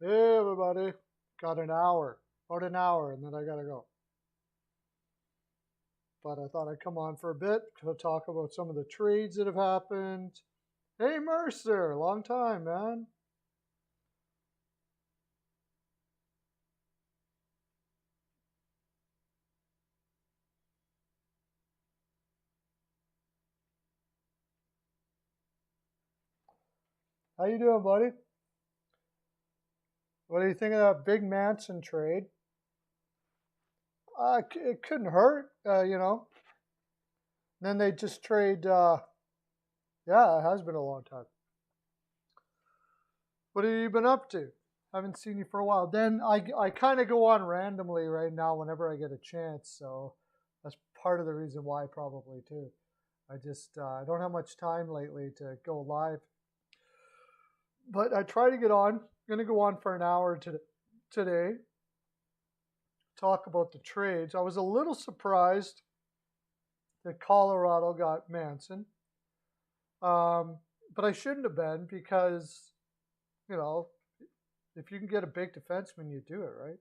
Hey, everybody. Got an hour. About an hour, and then I gotta go. But I thought I'd come on for a bit to talk about some of the trades that have happened. Hey, Mercer. Long time, man. How you doing, buddy? What do you think of that big Manson trade? It couldn't hurt, Then they just trade. Yeah, it has been a long time. What have you been up to? Haven't seen you for a while. Then I kind of go on randomly right now whenever I get a chance. So that's part of the reason why, probably, too. I just I don't have much time lately to go live. But I try to get on. I'm going to go on for an hour today. Talk about the trades. I was a little surprised that Colorado got Manson. But I shouldn't have been because, if you can get a big defenseman, you do it, right?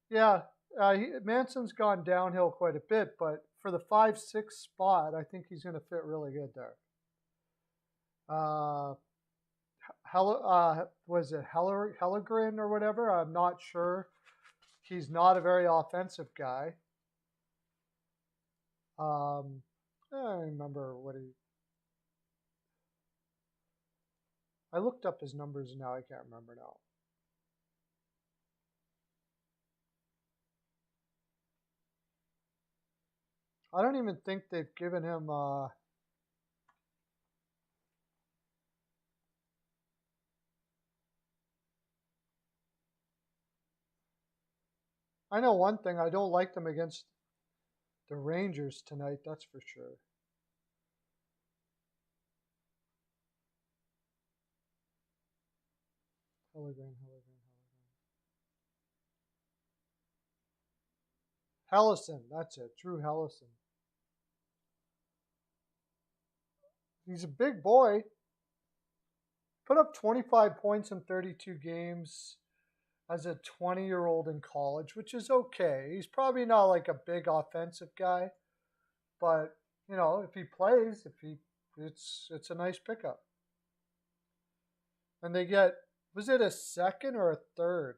Yeah, Manson's gone downhill quite a bit, but for the 5-6 spot, I think he's going to fit really good there. Was it Hellegren or whatever? I'm not sure. He's not a very offensive guy. I don't remember what he. I looked up his numbers now. I can't remember now. I don't even think they've given him. I know one thing. I don't like them against the Rangers tonight. That's for sure. Hellegren. Hellison. That's it. Drew Hellison. He's a big boy. Put up 25 points in 32 games as a 20-year-old in college, which is okay. He's probably not like a big offensive guy, but if he plays, it's a nice pickup. And they get, was it a second or a third?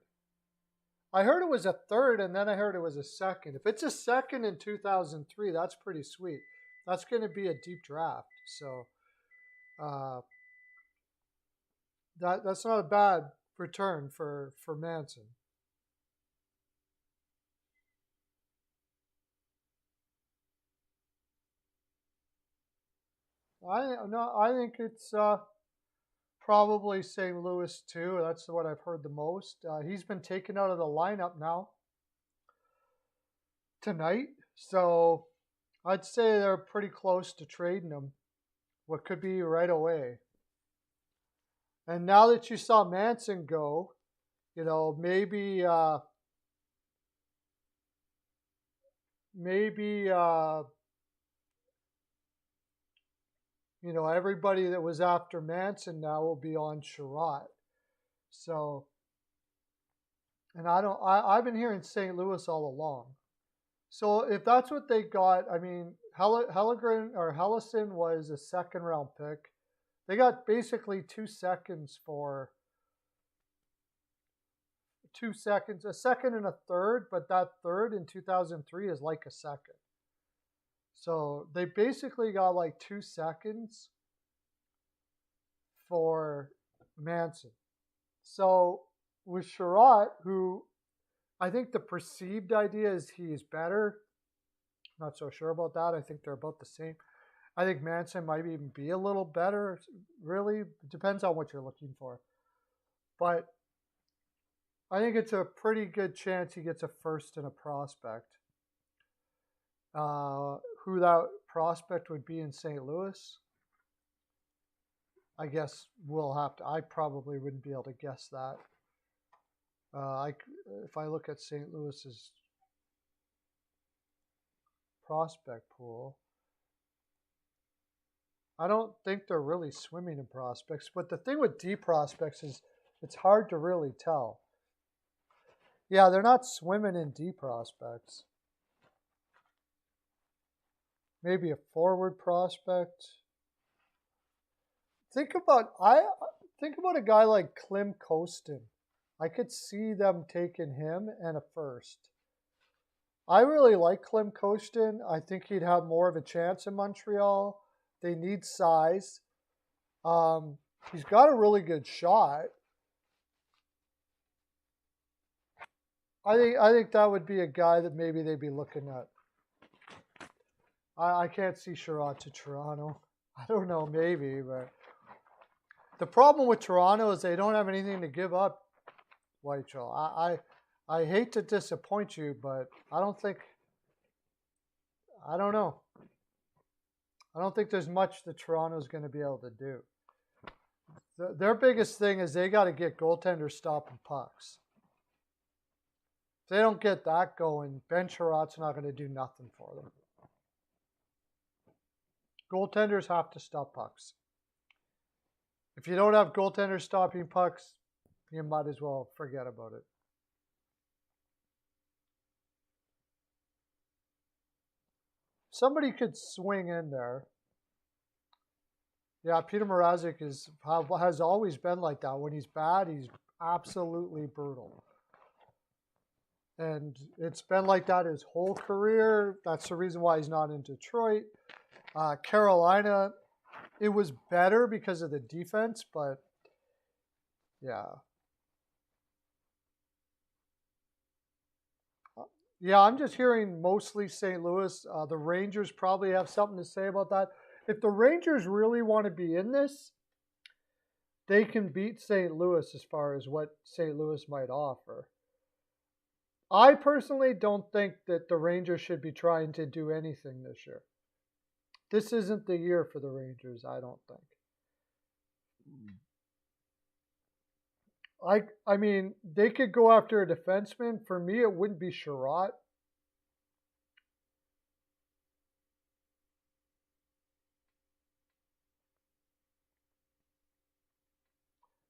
I heard it was a third, and then I heard it was a second. If it's a second in 2003, that's pretty sweet. That's going to be a deep draft. So that's not a bad return for Manson. I think it's probably St. Louis too. That's what I've heard the most. He's been taken out of the lineup now tonight, so I'd say they're pretty close to trading him. What could be right away. And now that you saw Manson go, maybe everybody that was after Manson now will be on Sherratt. So, and I've been hearing St. Louis all along. So if that's what they got, I mean, Hellegren or Hellison was a second round pick. They got basically 2 seconds for 2 seconds, a second and a third, but that third in 2003 is like a second. So they basically got like 2 seconds for Manson. So with Sherratt, who I think the perceived idea is he's better. Not so sure about that. I think they're about the same. I think Manson might even be a little better. Really, it depends on what you're looking for. But I think it's a pretty good chance he gets a first and a prospect. Who that prospect would be in St. Louis, I guess we'll have to. I probably wouldn't be able to guess that. If I look at St. Louis's prospect pool, I don't think they're really swimming in prospects. But the thing with D prospects is it's hard to really tell. Yeah, they're not swimming in D prospects. Maybe a forward prospect. Think about a guy like Klim Kostin. I could see them taking him and a first. I really like Klim Kostin. I think he'd have more of a chance in Montreal. They need size. He's got a really good shot. I think that would be a guy that maybe they'd be looking at. I can't see Sherrod to Toronto. I don't know, maybe, but the problem with Toronto is they don't have anything to give up, Whitechel. I hate to disappoint you, but I don't know. I don't think there's much that Toronto's going to be able to do. Their biggest thing is they got to get goaltenders stopping pucks. If they don't get that going, Ben Sherrod's not going to do nothing for them. Goaltenders have to stop pucks. If you don't have goaltenders stopping pucks, you might as well forget about it. Somebody could swing in there. Yeah, Peter Mrazek has always been like that. When he's bad, he's absolutely brutal. And it's been like that his whole career. That's the reason why he's not in Detroit. Carolina, it was better because of the defense, but yeah. Yeah, I'm just hearing mostly St. Louis. The Rangers probably have something to say about that. If the Rangers really want to be in this, they can beat St. Louis as far as what St. Louis might offer. I personally don't think that the Rangers should be trying to do anything this year. This isn't the year for the Rangers, I don't think. I mean, they could go after a defenseman. For me, it wouldn't be Sherratt.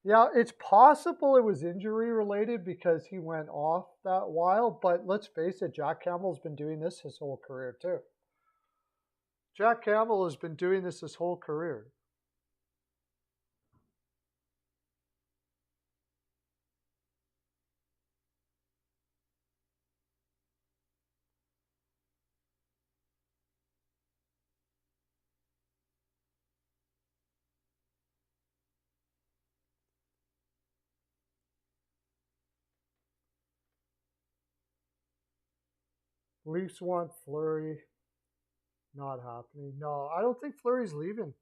Yeah, it's possible it was injury related because he went off that while, but let's face it, Jack Campbell's been doing this his whole career too. Jack Campbell has been doing this his whole career. Leafs want Fleury. Not happening. No, I don't think Fleury's leaving.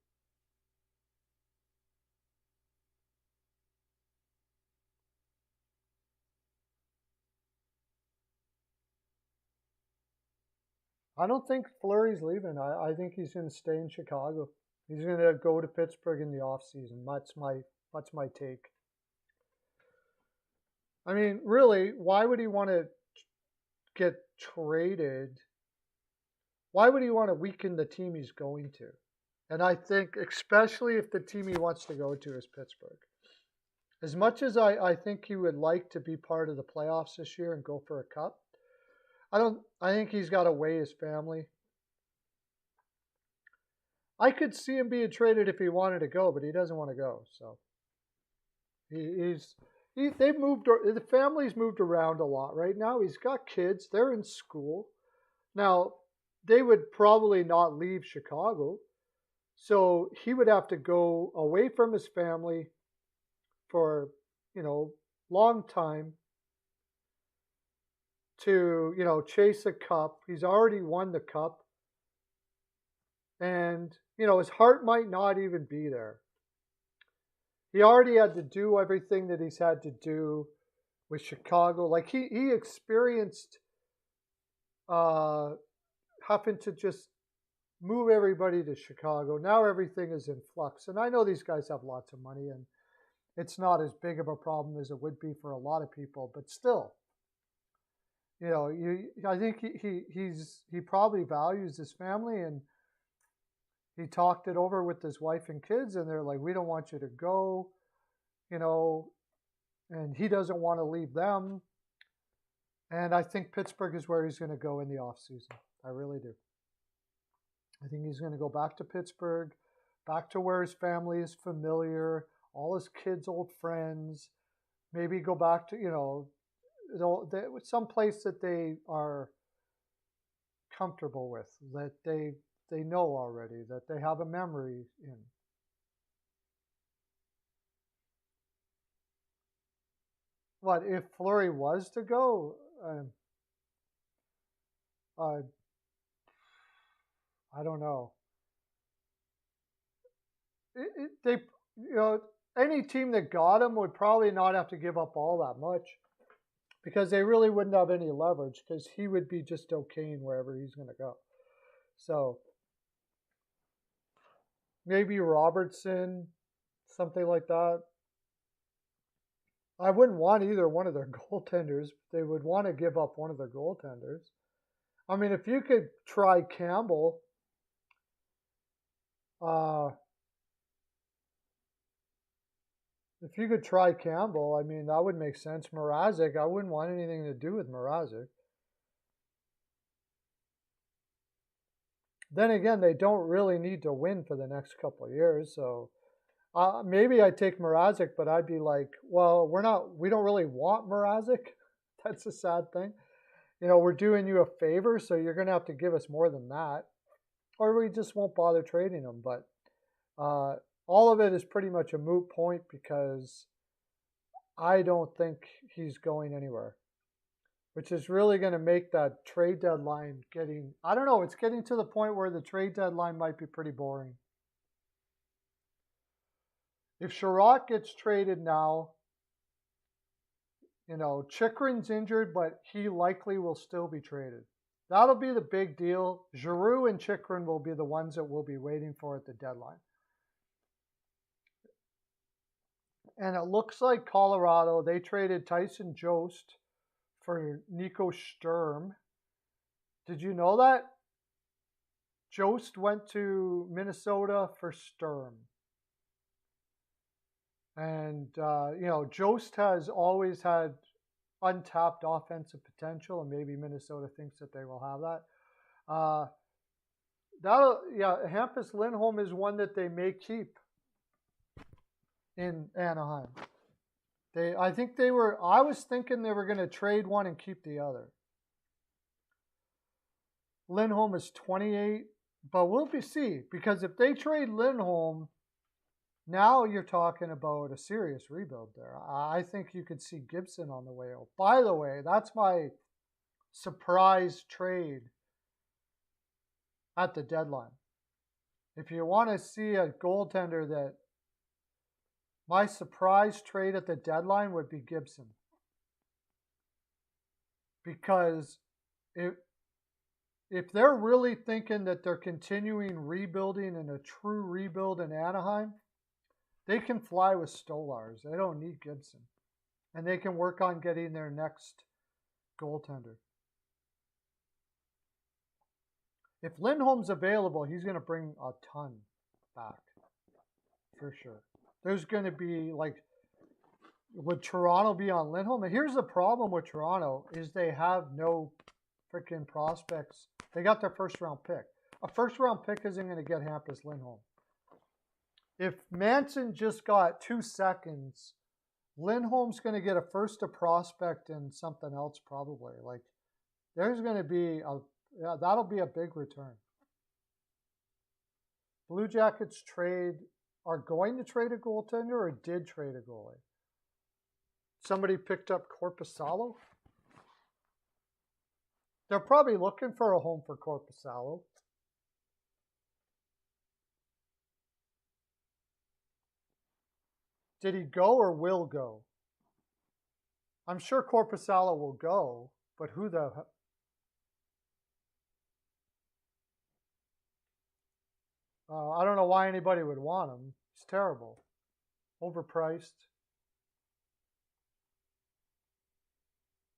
I don't think Fleury's leaving. I think he's going to stay in Chicago. He's going to go to Pittsburgh in the offseason. That's my take. I mean, really, why would he want to get traded? Why would he want to weaken the team he's going to? And I think, especially if the team he wants to go to is Pittsburgh. As much as I think he would like to be part of the playoffs this year and go for a cup, I think he's got to weigh his family. I could see him being traded if he wanted to go, but he doesn't want to go. So they've moved. The family's moved around a lot right now. He's got kids. They're in school now. They would probably not leave Chicago, so he would have to go away from his family for long time to chase a cup. He's already won the cup, and his heart might not even be there. He already had to do everything that he's had to do with Chicago. Like he experienced having to just move everybody to Chicago. Now everything is in flux, and I know these guys have lots of money, and it's not as big of a problem as it would be for a lot of people. But still, I think he probably values his family, and he talked it over with his wife and kids, and they're like, we don't want you to go, you know, and he doesn't want to leave them. And I think Pittsburgh is where he's going to go in the offseason. I really do. I think he's going to go back to Pittsburgh, back to where his family is familiar, all his kids' old friends. Maybe go back to, you know, some place that they are comfortable with, that they know already, that they have a memory in. What if Fleury was to go? I don't know. They, you know, any team that got him would probably not have to give up all that much, because they really wouldn't have any leverage, because he would be just okaying wherever he's going to go. So maybe Robertson, something like that. I wouldn't want either one of their goaltenders. They would want to give up one of their goaltenders. I mean, if you could try Campbell, I mean, that would make sense. Mrazek, I wouldn't want anything to do with Mrazek. Then again, they don't really need to win for the next couple of years, so maybe I'd take Mrazek, but I'd be like, well, we don't really want Mrazek. That's a sad thing. You know, we're doing you a favor, so you're going to have to give us more than that, or we just won't bother trading him. But all of it is pretty much a moot point, because I don't think he's going anywhere, which is really going to make that trade deadline I don't know, it's getting to the point where the trade deadline might be pretty boring. If Sherratt gets traded now, you know, Chychrun's injured, but he likely will still be traded. That'll be the big deal. Giroux and Chychrun will be the ones that we'll be waiting for at the deadline. And it looks like Colorado, they traded Tyson Jost for Nico Sturm. Did you know that? Jost went to Minnesota for Sturm. And, you know, Jost has always had untapped offensive potential, and maybe Minnesota thinks that they will have that. Hampus Lindholm is one that they may keep in Anaheim. I was thinking they were going to trade one and keep the other. Lindholm is 28, but we'll see, because if they trade Lindholm, now you're talking about a serious rebuild there. I think you could see Gibson on the way out. By the way, that's my surprise trade at the deadline. If you want to see a goaltender, that my surprise trade at the deadline would be Gibson. Because if they're really thinking that they're continuing rebuilding and a true rebuild in Anaheim, they can fly with Stolars. They don't need Gibson. And they can work on getting their next goaltender. If Lindholm's available, he's going to bring a ton back. For sure. There's going to be, like, would Toronto be on Lindholm? And here's the problem with Toronto, is they have no freaking prospects. They got their first-round pick. A first-round pick isn't going to get Hampus Lindholm. If Manson just got 2 seconds, Lindholm's going to get a first, a prospect, and something else probably. Like, there's going to be that'll be a big return. Blue Jackets are going to trade a goaltender, or did trade a goalie? Somebody picked up Korpisalo? They're probably looking for a home for Korpisalo. Did he go or will go? I'm sure Korpisalo will go, but who the... I don't know why anybody would want him. He's terrible. Overpriced.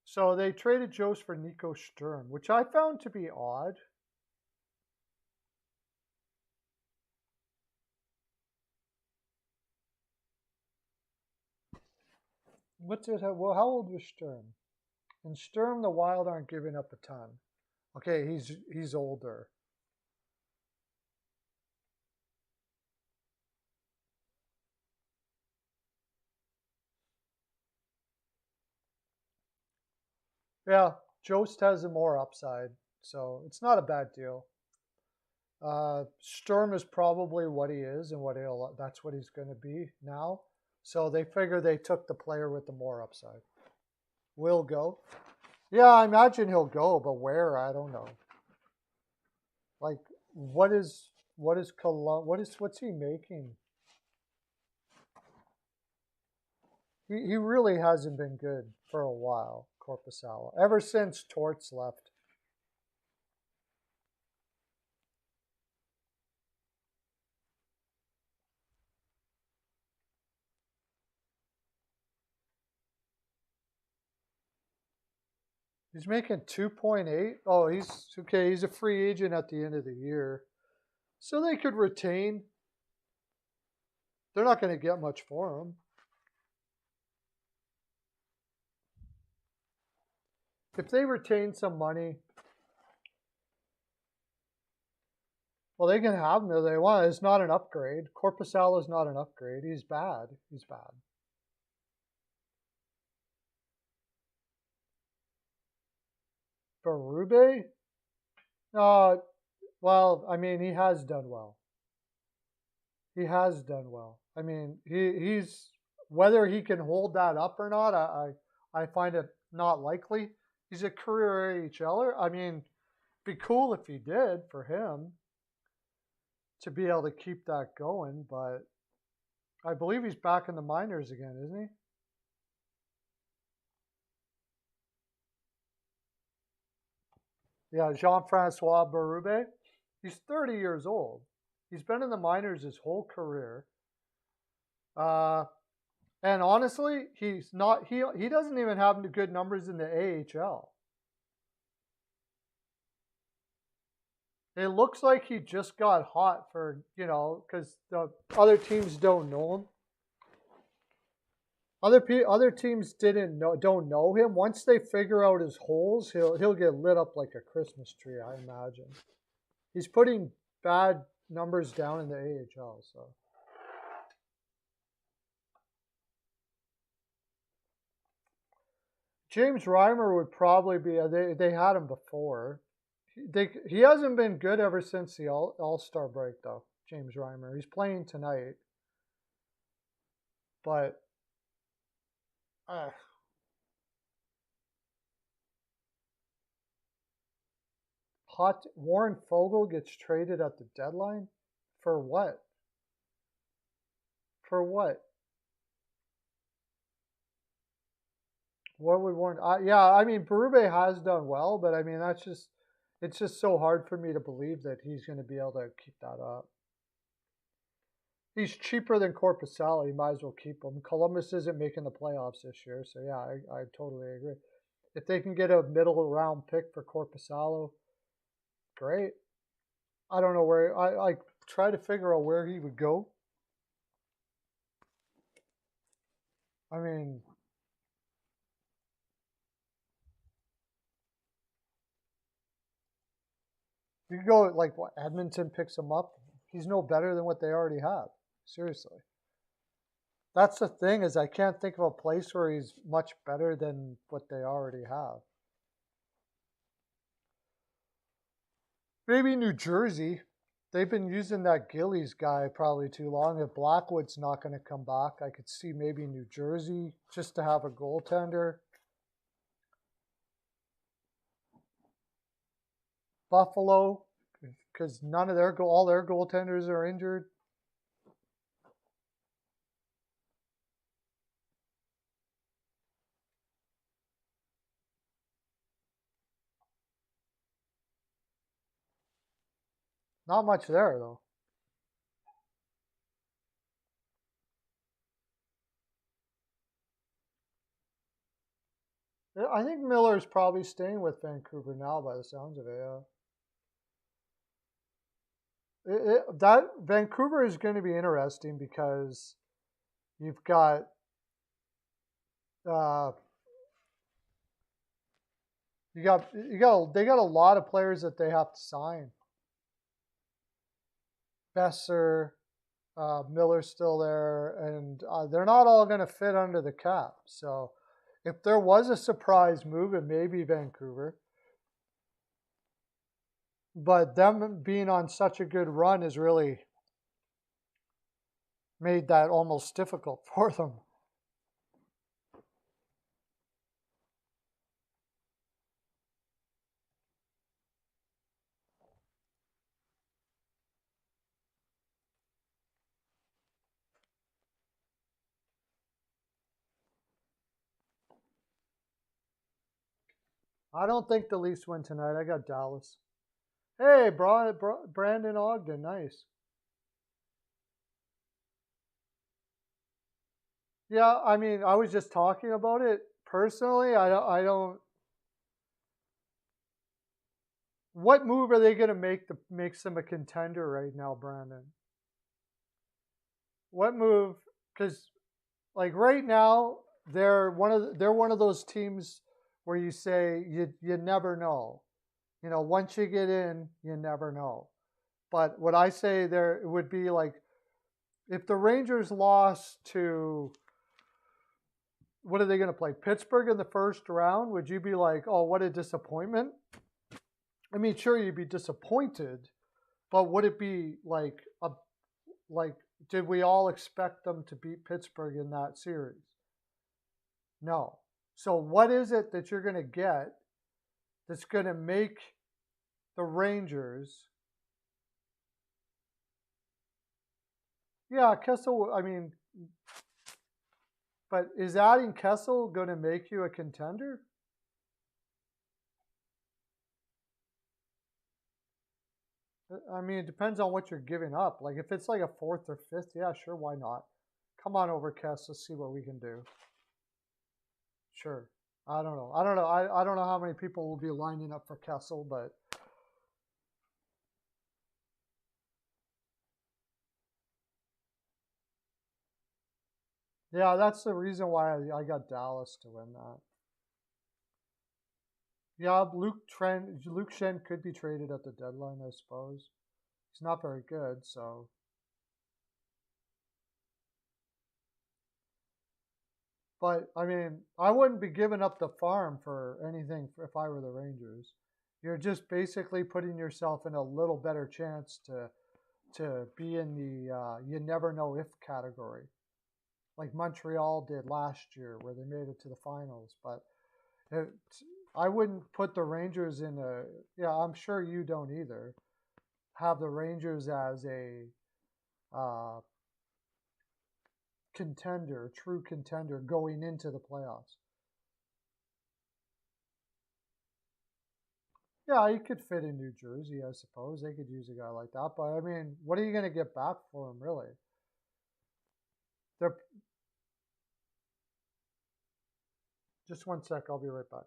So they traded Jost for Nico Sturm, which I found to be odd. What's it? Well, how old was Sturm? In Sturm, the Wild aren't giving up a ton. Okay, he's older. Yeah, Jost has a more upside, so it's not a bad deal. Sturm is probably what he is and that's what he's going to be now. So they figure they took the player with the more upside. Will go. Yeah, I imagine he'll go, but where I don't know. Like, what's he making? He really hasn't been good for a while, Corpusalo. Ever since Torts left. He's making 2.8. Oh, he's okay. He's a free agent at the end of the year. So they could retain. They're not going to get much for him. If they retain some money, well, they can have him if they want. It's not an upgrade. Corpusalo is not an upgrade. He's bad. He's bad. Berube? Well, I mean, he has done well. He has done well. I mean, he's whether he can hold that up or not, I find it not likely. He's a career AHLer. I mean, be cool if he did for him to be able to keep that going, but I believe he's back in the minors again, isn't he? Yeah, Jean-Francois Berube. He's 30 years old. He's been in the minors his whole career. Uh, and honestly, he's not. He doesn't even have good numbers in the AHL. It looks like he just got hot for because the other teams don't know him. Other teams don't know him. Once they figure out his holes, he'll get lit up like a Christmas tree. I imagine. He's putting bad numbers down in the AHL. So James Reimer would probably be. They had him before. He hasn't been good ever since the All-Star break though. James Reimer. He's playing tonight, but. Uh, Warren Fogle gets traded at the deadline? For what? For what? What would Warren? Yeah, I mean, Berube has done well, but I mean, it's just so hard for me to believe that he's going to be able to keep that up. He's cheaper than Corpusalo. You might as well keep him. Columbus isn't making the playoffs this year, so yeah, I totally agree. If they can get a middle round pick for Corpusalo, great. I don't know where I try to figure out where he would go. I mean, you could go like what Edmonton picks him up. He's no better than what they already have. Seriously. That's the thing is I can't think of a place where he's much better than what they already have. Maybe New Jersey. They've been using that Gillies guy probably too long. If Blackwood's not going to come back, I could see maybe New Jersey just to have a goaltender. Buffalo, because none of all their goaltenders are injured. Not much there though. I think Miller's probably staying with Vancouver now, by the sounds of it. Yeah. That Vancouver is going to be interesting because you've got uh, they got a lot of players that they have to sign. Besser, Miller's still there, and they're not all going to fit under the cap. So if there was a surprise move, it may be Vancouver. But them being on such a good run has really made that almost difficult for them. I don't think the Leafs win tonight. I got Dallas. Hey, Brandon Ogden, nice. Yeah, I mean, I was just talking about it personally. I don't. What move are they going to make that makes them a contender right now, Brandon? What move? Because like right now, they're one of those teams where you say you never know. You know, once you get in, you never know. But what I say there would be like if the Rangers lost to what are they going to play? Pittsburgh in the first round? Would you be like, oh, what a disappointment? I mean, sure, you'd be disappointed, but would it be like did we all expect them to beat Pittsburgh in that series? No. So what is it that you're going to get that's going to make the Rangers? Yeah, Kessel. I mean, but is adding Kessel going to make you a contender? I mean, it depends on what you're giving up. Like if it's like a fourth or fifth, yeah, sure, why not? Come on over, Kess. Let's see what we can do. Sure. I don't know. I don't know how many people will be lining up for Kessel, but yeah, that's the reason why I got Dallas to win that. Yeah, Luke Shen could be traded at the deadline, I suppose. He's not very good, so. But I mean, I wouldn't be giving up the farm for anything if I were the Rangers. You're just basically putting yourself in a little better chance to be in the you never know if category, like Montreal did last year, where they made it to the finals. But it, I wouldn't put the Rangers in a. Yeah, I'm sure you don't either. Have the Rangers as a uh, contender, true contender going into the playoffs. Yeah, he could fit in New Jersey, I suppose. They could use a guy like that. But I mean, what are you going to get back for him, really? They're just one sec. I'll be right back.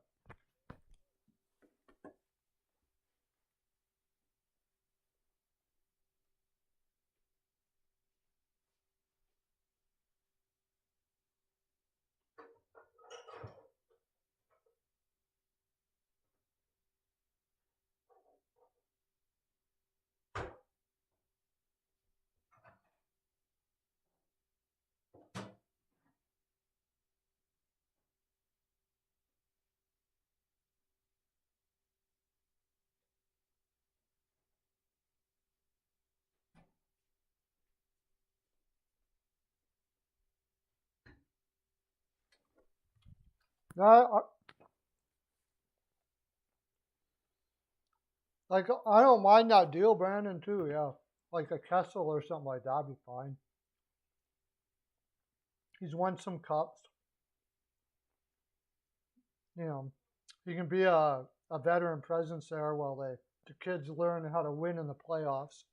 No, like I don't mind that deal, Brandon, too. Yeah, like a Kessel or something like that'd be fine. He's won some cups. You know, he can be a veteran presence there while the kids learn how to win in the playoffs,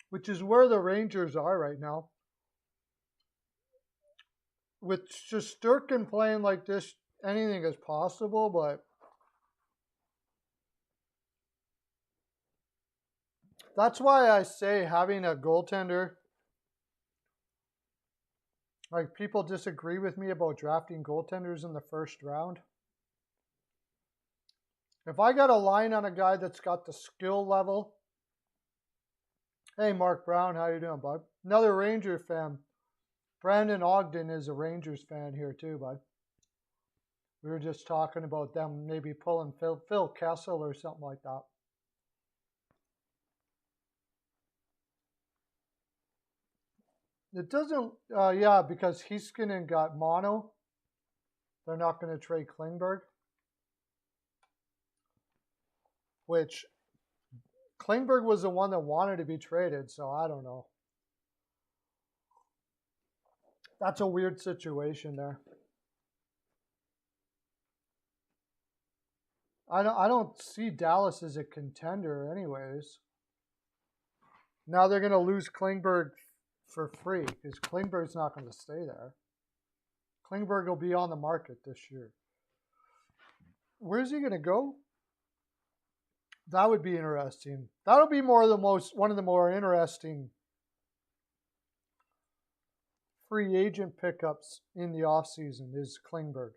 which is where the Rangers are right now. With Shesterkin playing like this, anything is possible, but that's why I say having a goaltender Like, people disagree with me about drafting goaltenders in the first round. If I got a line on a guy that's got the skill level. Hey, Mark Brown, how you doing, bud? Another Ranger fan. Brandon Ogden is a Rangers fan here too, bud. We were just talking about them maybe pulling Phil Kessel or something like that. It doesn't, yeah, because Heiskanen got mono. They're not going to trade Klingberg. Which, Klingberg was the one that wanted to be traded, so I don't know. That's a weird situation there. I don't see Dallas as a contender anyways. Now they're going to lose Klingberg for free because Klingberg's not going to stay there. Klingberg will be on the market this year. Where's he going to go? That would be interesting. That'll be one of the more interesting free agent pickups in the offseason is Klingberg.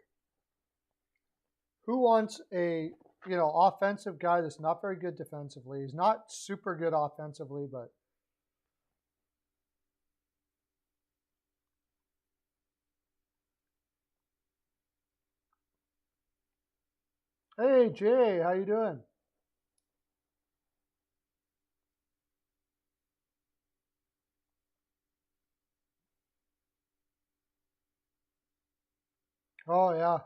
Who wants a offensive guy that's not very good defensively? He's not super good offensively, but hey Jay, how you doing? Oh yeah.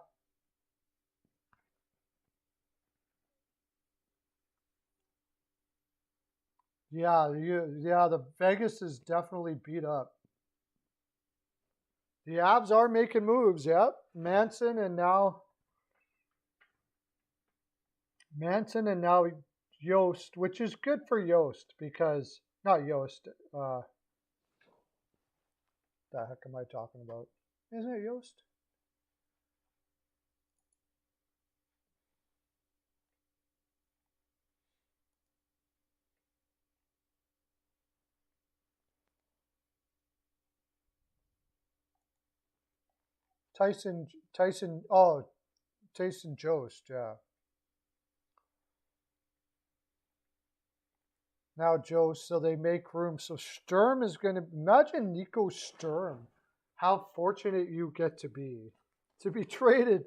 Yeah, the Vegas is definitely beat up. The Avs are making moves, yep. Manson and now Yost, which is good for Yost because not Yost. The heck am I talking about? Isn't it Yost? Tyson Jost, yeah. Now Jost, so they make room. So Sturm is going to, imagine Nico Sturm, how fortunate you get to be traded.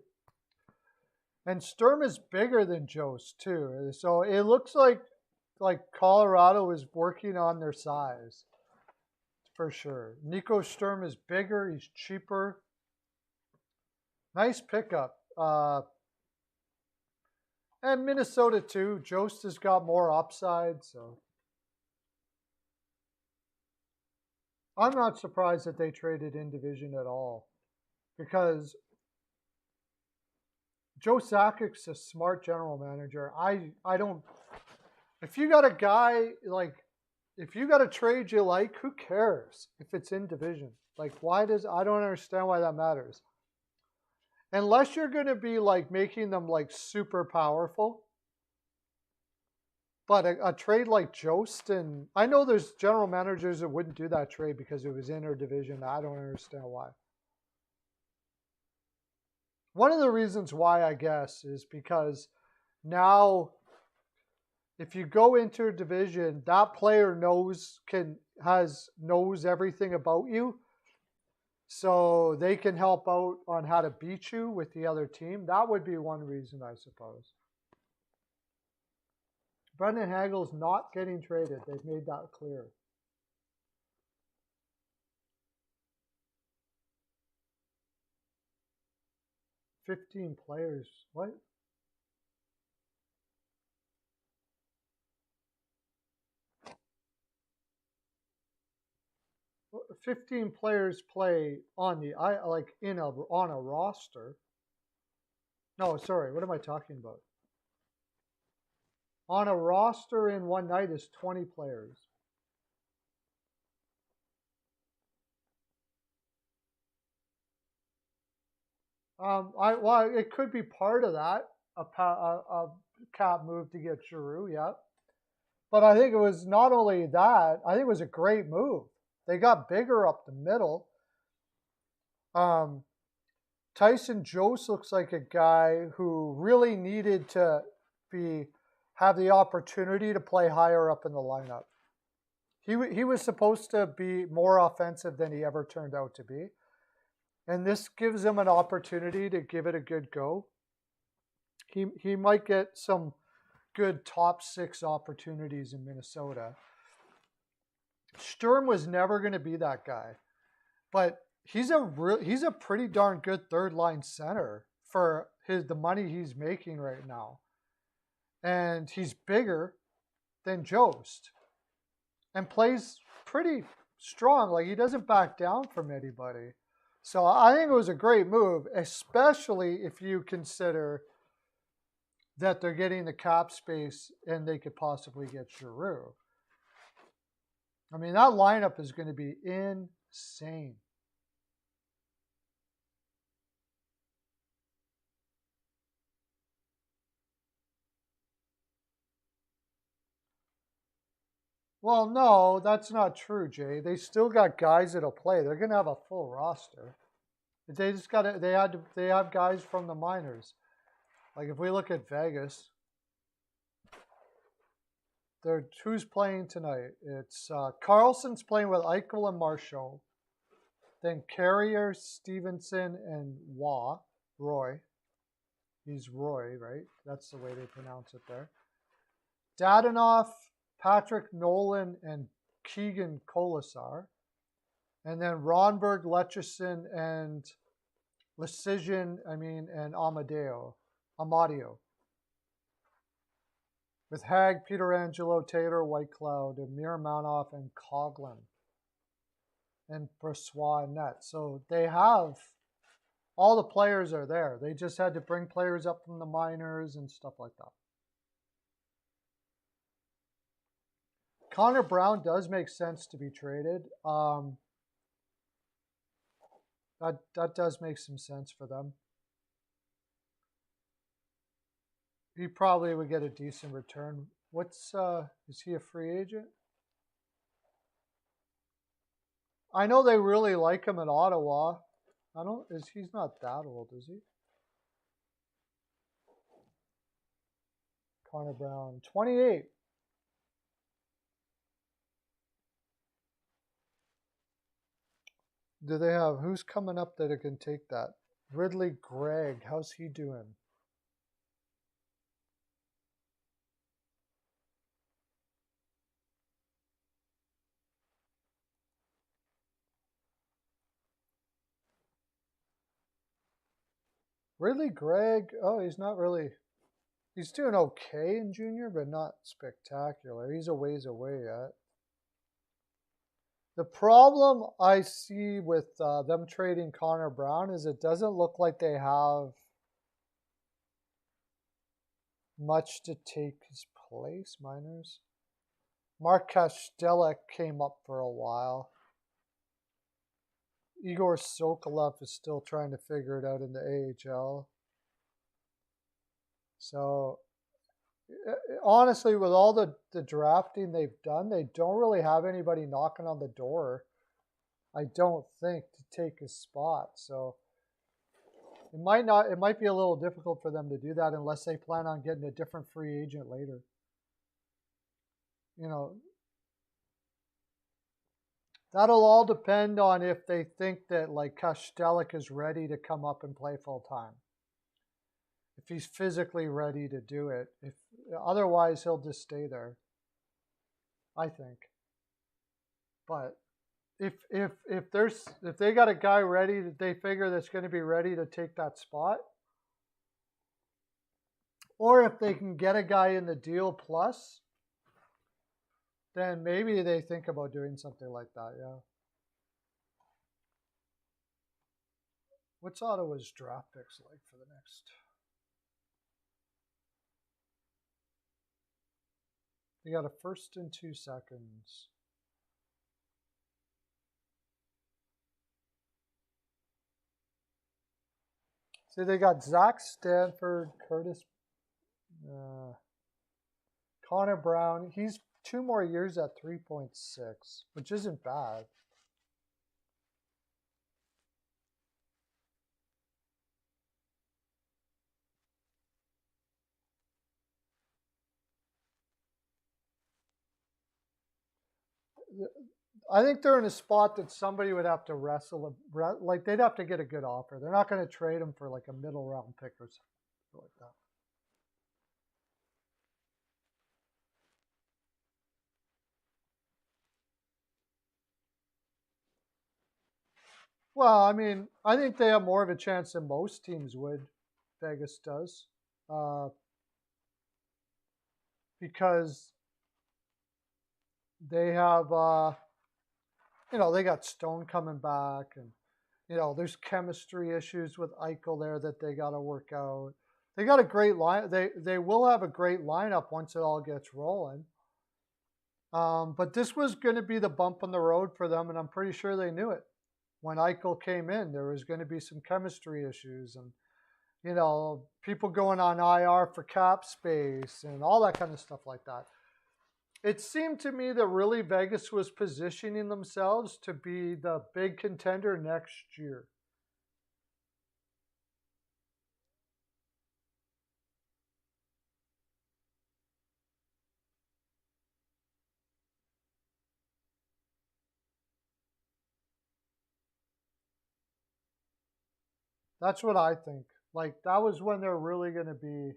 And Sturm is bigger than Jost too. So it looks like Colorado is working on their size for sure. Nico Sturm is bigger, he's cheaper. Nice pickup. And Minnesota too. Jost has got more upside, so I'm not surprised that they traded in division at all, because Joe Sakic's a smart general manager. I don't. If you got a guy if you got a trade you like, who cares if it's in division? Like, I don't understand why that matters. Unless you're going to be making them super powerful. But a trade like Jost, and I know there's general managers that wouldn't do that trade because it was inter-division. I don't understand why. One of the reasons why, I guess, is because now if you go inter-division, that player knows everything about you. So they can help out on how to beat you with the other team. That would be one reason, I suppose. Brendan Hagel's not getting traded. They've made that clear. $15 players. What? Well, 15 players play on a roster. No, sorry. What am I talking about? On a roster in one night is 20 players. It could be part of that, a cap move to get Giroux, yeah. But I think it was not only that, I think it was a great move. They got bigger up the middle. Um, Tyson Jost looks like a guy who really needed to have the opportunity to play higher up in the lineup. He was supposed to be more offensive than he ever turned out to be. And this gives him an opportunity to give it a good go. He might get some good top 6 opportunities in Minnesota. Sturm was never going to be that guy, but he's a pretty darn good third line center for the money he's making right now, and he's bigger than Jost, and plays pretty strong. Like, he doesn't back down from anybody. So I think it was a great move, especially if you consider that they're getting the cap space and they could possibly get Giroux. I mean, that lineup is going to be insane. Well, no, that's not true, Jay. They still got guys that'll play. They're going to have a full roster. They just got to. They have guys from the minors. Like, if we look at Vegas, who's playing tonight? It's Carlson's playing with Eichel and Marshall. Then Carrier, Stevenson, and Roy. He's Roy, right? That's the way they pronounce it there. Dadonov, Patrick Nolan, and Keegan Colasar. And then Ronberg, Lecherson, and and Amadio. With Hag, Peterangelo, Taylor, Whitecloud, and Miramanoff, and Coughlin, and Brossoit and net. So they have, all the players are there. They just had to bring players up from the minors and stuff like that. Connor Brown does make sense to be traded. That does make some sense for them. He probably would get a decent return. Is he a free agent? I know they really like him in Ottawa. He's not that old, is he? Connor Brown, 28. Do they have, who's coming up that can take that? Ridley Gregg, how's he doing? Ridley Gregg, he's not really, he's doing okay in junior, but not spectacular. He's a ways away yet. The problem I see with them trading Connor Brown is it doesn't look like they have much to take his place, minors. Mark Kashtelek came up for a while. Igor Sokolov is still trying to figure it out in the AHL. So, honestly, with all the drafting they've done, they don't really have anybody knocking on the door, I don't think, to take his spot. So it might be a little difficult for them to do that unless they plan on getting a different free agent later. You know, that'll all depend on if they think that, like, Kashtelek is ready to come up and play full time. If he's physically ready to do it. Otherwise, he'll just stay there, I think. But if they got a guy ready that they figure that's going to be ready to take that spot, or if they can get a guy in the deal plus, then maybe they think about doing something like that, yeah. What's Ottawa's draft picks like for the next? They got a first and 2 seconds. See, they got Zach Stanford, Connor Brown. He's 2 more years at 3.6, which isn't bad. I think they're in a spot that somebody would have to wrestle, like they'd have to get a good offer. They're not going to trade him for like a middle round pick or something like that. Well, I mean, I think they have more of a chance than most teams would. Vegas does, because they have, they got Stone coming back, and there's chemistry issues with Eichel there that they got to work out. They got a great line. They will have a great lineup once it all gets rolling. But this was going to be the bump on the road for them, and I'm pretty sure they knew it. When Eichel came in, there was going to be some chemistry issues, and people going on IR for cap space and all that kind of stuff like that. It seemed to me that really Vegas was positioning themselves to be the big contender next year. That's what I think. Like, that was when they're really going to be.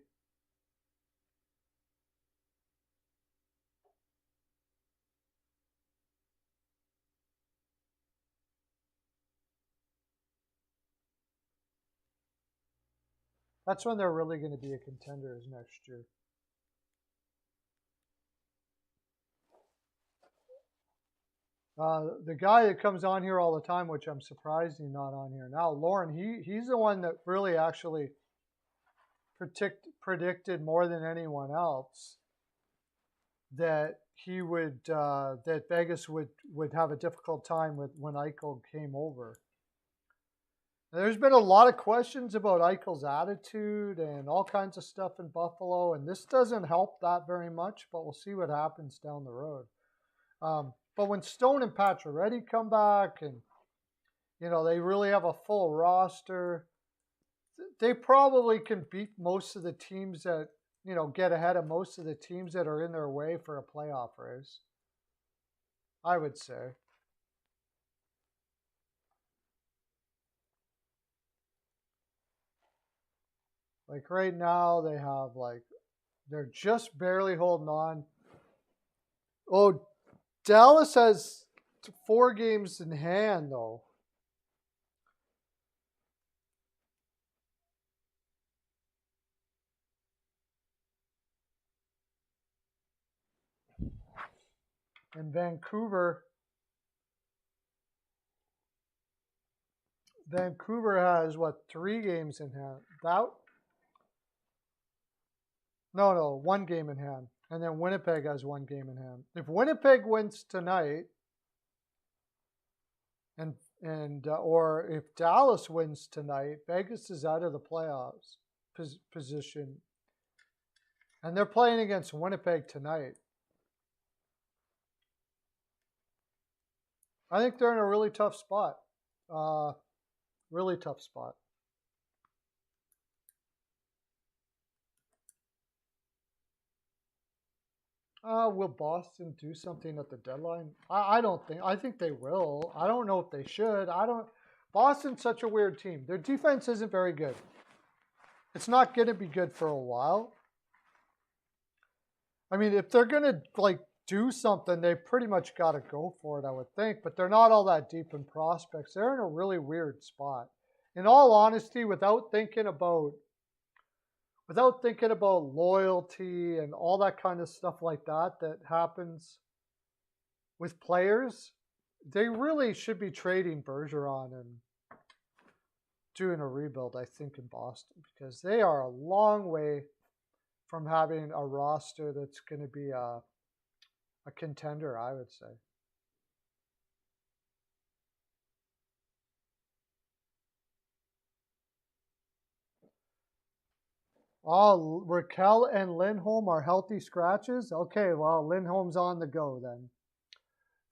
That's when they're really going to be a contender is next year. The guy that comes on here all the time, which I'm surprised he's not on here now, Lauren, he's the one that really actually predicted more than anyone else that that Vegas would have a difficult time with when Eichel came over. There's been a lot of questions about Eichel's attitude and all kinds of stuff in Buffalo, and this doesn't help that very much, but we'll see what happens down the road. But when Stone and Pacioretty come back and, they really have a full roster, they probably can beat most of the teams that, get ahead of most of the teams that are in their way for a playoff race, I would say. Like right now, they're just barely holding on. Oh, Dallas has 4 games in hand, though. And Vancouver has, 3 games in hand? No, 1 game in hand. And then Winnipeg has 1 game in hand. If Winnipeg wins tonight, or if Dallas wins tonight, Vegas is out of the playoffs position. And they're playing against Winnipeg tonight. I think they're in a really tough spot. Really tough spot. Will Boston do something at the deadline? I don't think. I think they will. I don't know if they should. Boston's such a weird team. Their defense isn't very good. It's not going to be good for a while. I mean, if they're going to do something, they pretty much got to go for it, I would think. But they're not all that deep in prospects. They're in a really weird spot. In all honesty, without thinking about loyalty and all that kind of stuff like that happens with players, they really should be trading Bergeron and doing a rebuild, I think, in Boston, because they are a long way from having a roster that's going to be a contender, I would say. Oh, Raquel and Lindholm are healthy scratches? Okay, well, Lindholm's on the go then.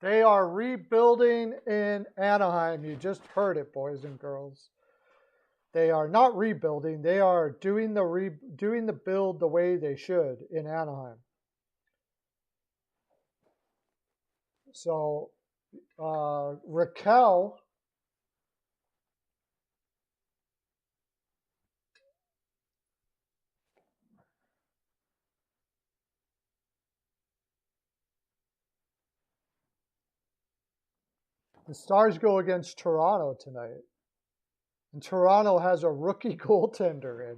They are rebuilding in Anaheim. You just heard it, boys and girls. They are not rebuilding. They are doing the build the way they should in Anaheim. So Raquel. The Stars go against Toronto tonight. And Toronto has a rookie goaltender in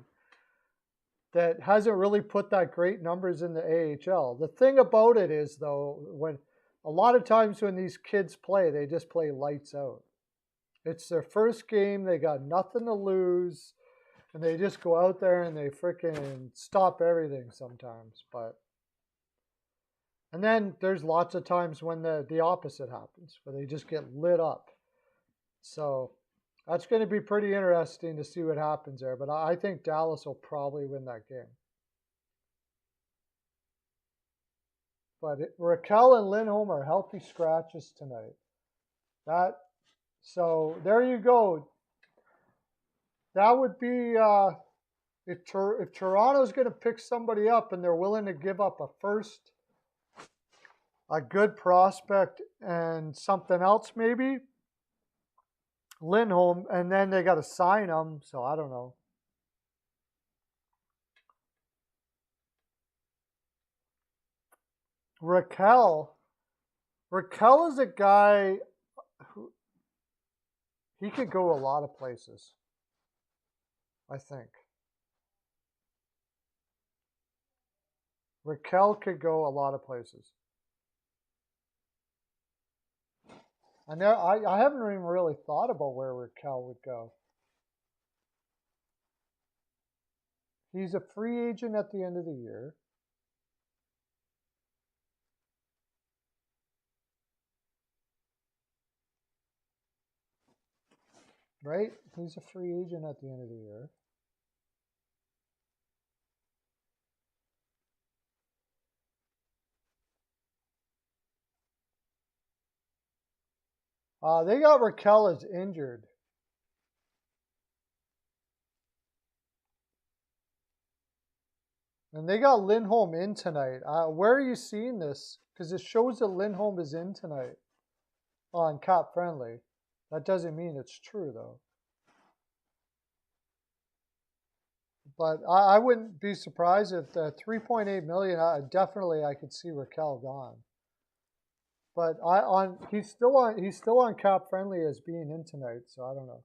that hasn't really put that great numbers in the AHL. The thing about it is, though, when a lot of times when these kids play, they just play lights out. It's their first game, they got nothing to lose, and they just go out there and they freaking stop everything sometimes. And then there's lots of times when the opposite happens, where they just get lit up. So that's going to be pretty interesting to see what happens there. But I think Dallas will probably win that game. But Raquel and Lindholm are healthy scratches tonight. So there you go. That would be if Toronto's going to pick somebody up and they're willing to give up a first, a good prospect, and something else maybe. Lindholm, and then they got to sign him. So I don't know. Raquel is a guy who he could go a lot of places, I think. Raquel could go a lot of places. I haven't even really thought about where Raquel would go. He's a free agent at the end of the year. Right? He's a free agent at the end of the year. They got Raquel as injured. And they got Lindholm in tonight. Where are you seeing this? Because it shows that Lindholm is in tonight on Cap Friendly. That doesn't mean it's true, though. But I wouldn't be surprised if the 3.8 million. Definitely, I could see Raquel gone. But he's still on Cap Friendly as being in tonight. So I don't know.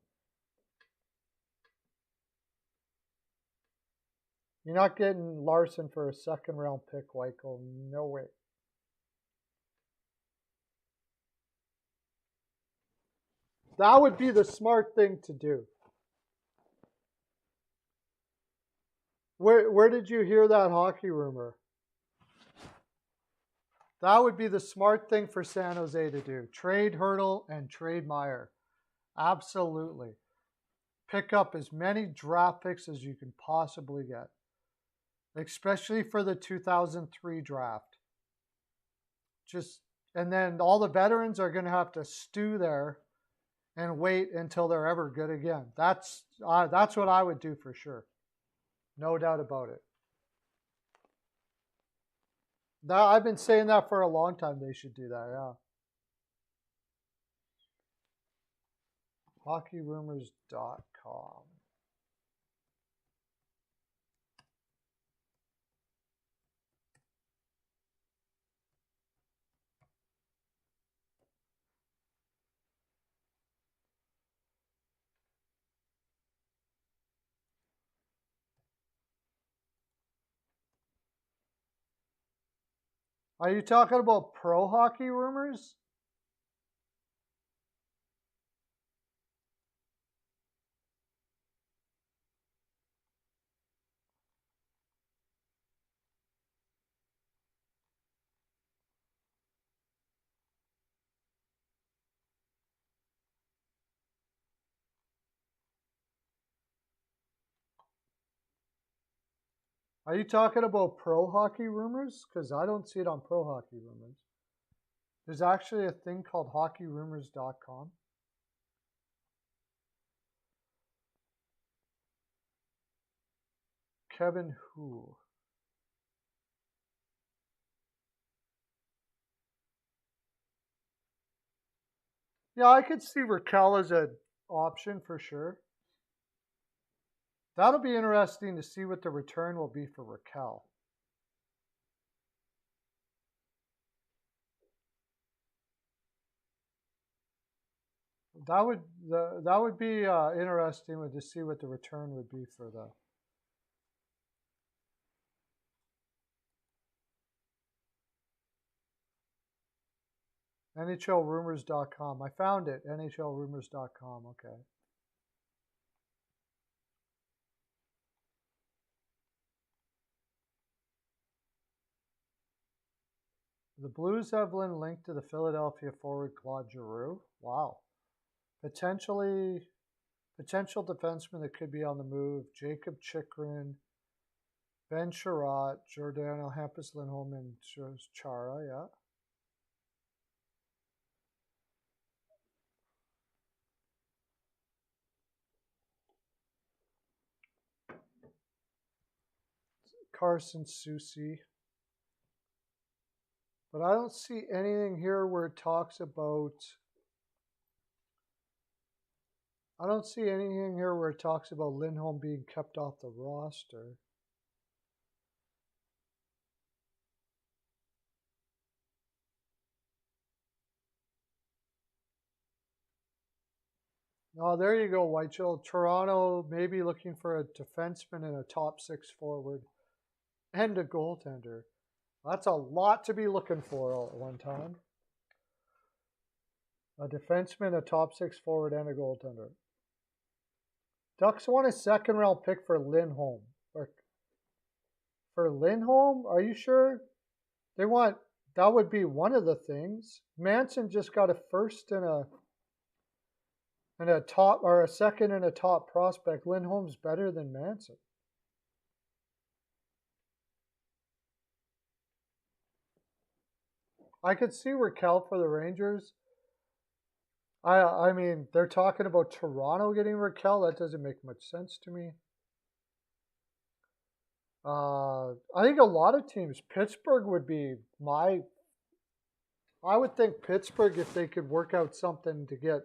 You're not getting Larson for a second round pick, Weichel. No way. That would be the smart thing to do. Where did you hear that hockey rumor? That would be the smart thing for San Jose to do. Trade Hurdle and trade Meyer. Absolutely. Pick up as many draft picks as you can possibly get, especially for the 2003 draft. And then all the veterans are going to have to stew there and wait until they're ever good again. That's what I would do for sure. No doubt about it. Now, I've been saying that for a long time. They should do that, yeah. HockeyRumors.com. Are you talking about pro hockey rumors? Are you talking about pro hockey rumors? Because I don't see it on pro hockey rumors. There's actually a thing called HockeyRumors.com. Kevin who? Yeah, I could see Raquel as an option for sure. That'll be interesting to see what the return will be for Raquel. That would be interesting to see what the return would be for the. NHLRumors.com. I found it. NHLRumors.com. Okay. The Blues have been linked to the Philadelphia forward Claude Giroux. Wow. Potential defenseman that could be on the move. Jacob Chikrin, Ben Sherratt, Giordano Hampus Lindholm, and Chara, yeah. Carson Soucy. But I don't see anything here where it talks about. I don't see anything here where it talks about Lindholm being kept off the roster. Oh, there you go, Whitechell. Toronto maybe looking for a defenseman and a top six forward and a goaltender. That's a lot to be looking for all at one time. A defenseman, a top six forward, and a goaltender. Ducks want a second round pick for Lindholm. For Lindholm? Are you sure? They want, that would be one of the things. Manson just got a first and a top, or a second and a top prospect. Lindholm's better than Manson. I could see Raquel for the Rangers. I mean, they're talking about Toronto getting Raquel. That doesn't make much sense to me. I think a lot of teams. Pittsburgh would be my. I would think Pittsburgh, if they could work out something to get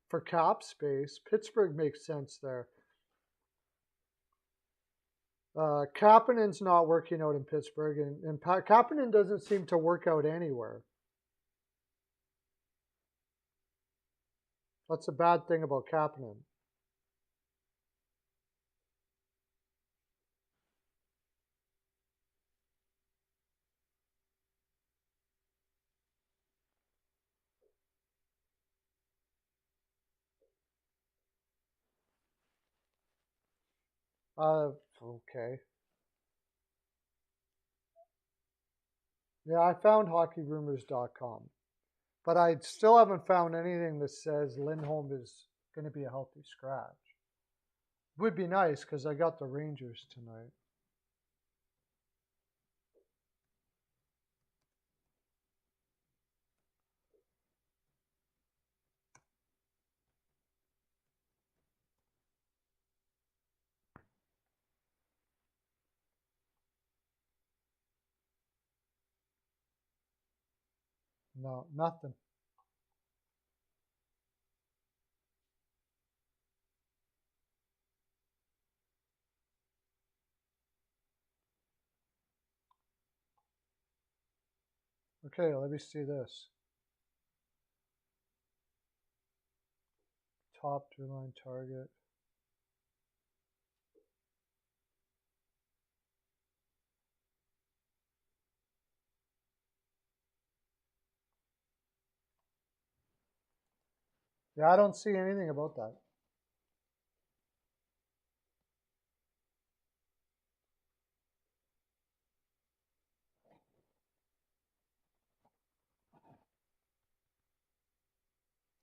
for cap space, Pittsburgh makes sense there. Kapanen's not working out in Pittsburgh, and Kapanen doesn't seem to work out anywhere. That's a bad thing about Kapanen. Okay. Yeah, I found HockeyRumors.com, but I still haven't found anything that says Lindholm is going to be a healthy scratch. Would be nice because I got the Rangers tonight. No, nothing. Okay, let me see this. Top two-line target. Yeah, I don't see anything about that.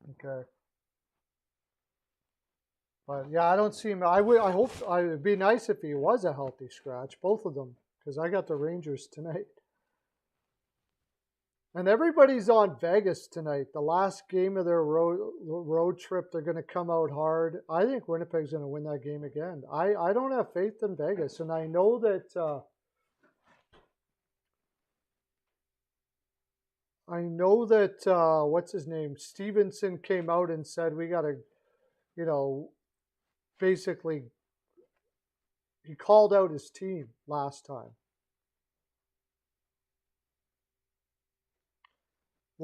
Okay. But yeah, I don't see him. I hope. It'd be nice if he was a healthy scratch, both of them, because I got the Rangers tonight. And everybody's on Vegas tonight. The last game of their road trip, they're going to come out hard. I think Winnipeg's going to win that game again. I don't have faith in Vegas, and I know that I know that what's his name, Stevenson came out and said we got to, you know, basically he called out his team last time.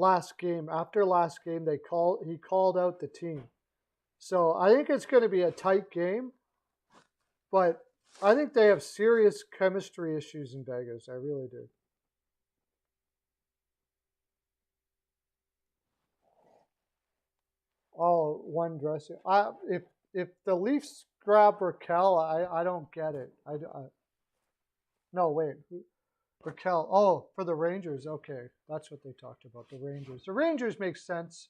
After last game, he called out the team. So I think it's going to be a tight game, but I think they have serious chemistry issues in Vegas. I really do. Oh, one dressing. If the Leafs grab Raquel, I don't get it. No, wait. Raquel. Oh, for the Rangers. Okay, that's what they talked about. The Rangers. The Rangers make sense.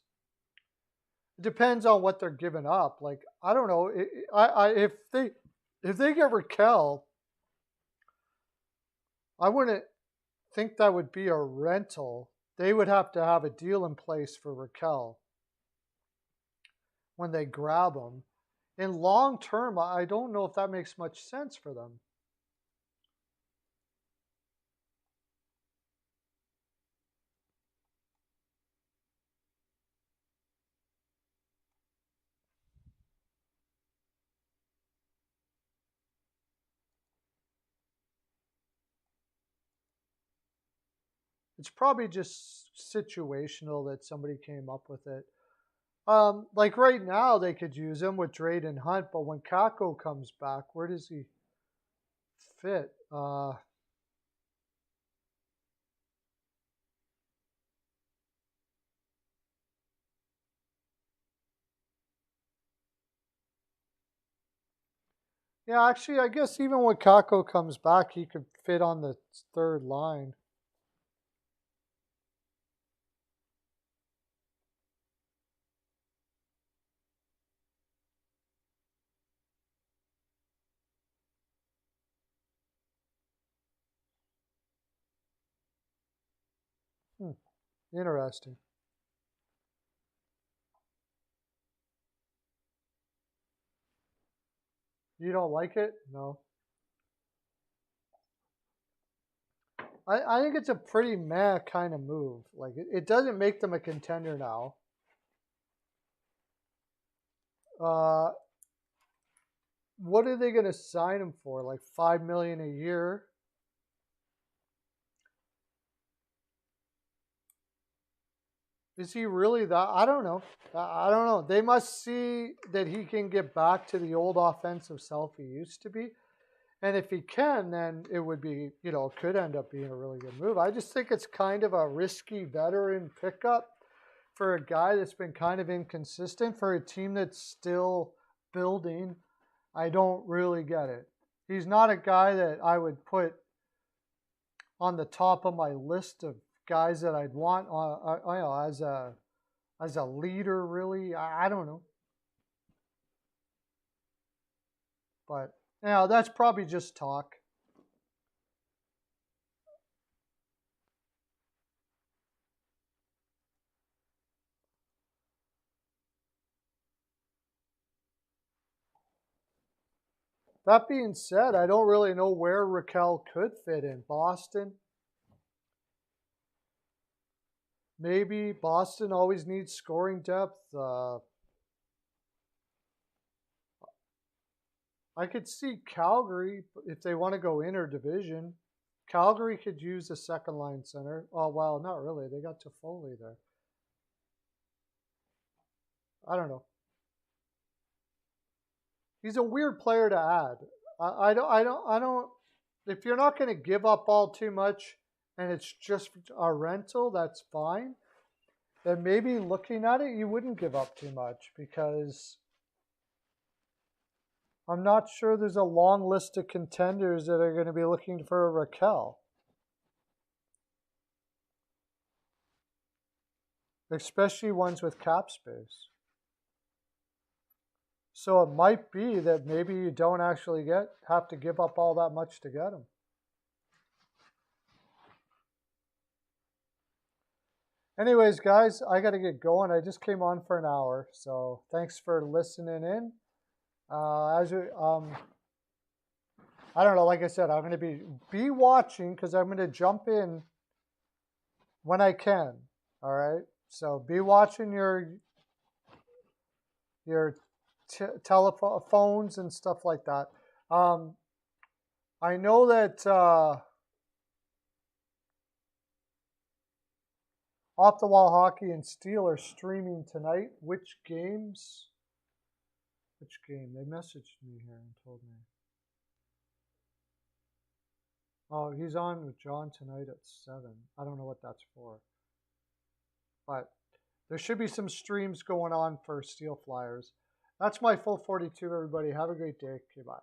It depends on what they're giving up. Like I don't know. If they get Raquel, I wouldn't think that would be a rental. They would have to have a deal in place for Raquel when they grab them. In long term, I don't know if that makes much sense for them. It's probably just situational that somebody came up with it. Like right now, they could use him with Drayden Hunt, but when Kako comes back, where does he fit? Yeah, actually, I guess even when Kako comes back, he could fit on the third line. Hmm, interesting. You don't like it? No. I think it's a pretty meh kind of move. Like it doesn't make them a contender now. Uh, what are they going to sign him for? Like $5 million a year? Is he really that? I don't know. I don't know. They must see that he can get back to the old offensive self he used to be. And if he can, then it would be, could end up being a really good move. I just think it's kind of a risky veteran pickup for a guy that's been kind of inconsistent for a team that's still building. I don't really get it. He's not a guy that I would put on the top of my list of guys that I'd want as a leader. Really, I don't know, but that's probably just talk. That being said, I don't really know where Raquel could fit in. Boston, maybe. Boston always needs scoring depth. I could see Calgary if they want to go interdivision. Calgary could use a second line center. Oh, well, not really. They got Toffoli there. I don't know. He's a weird player to add. I don't. If you're not going to give up all too much, and it's just a rental, that's fine. Then maybe looking at it, you wouldn't give up too much because I'm not sure there's a long list of contenders that are going to be looking for a Raquel, especially ones with cap space. So it might be that maybe you don't actually have to give up all that much to get him. Anyways, guys, I got to get going. I just came on for an hour, so thanks for listening in. As we, I don't know. Like I said, I'm going to be watching because I'm going to jump in when I can. All right. So be watching your telephones and stuff like that. I know that Off the Wall Hockey and Steel are streaming tonight. Which games? Which game? They messaged me here and told me. Oh, he's on with John tonight at 7. I don't know what that's for. But there should be some streams going on for Steel Flyers. That's my full 42, everybody. Have a great day. Okay, bye.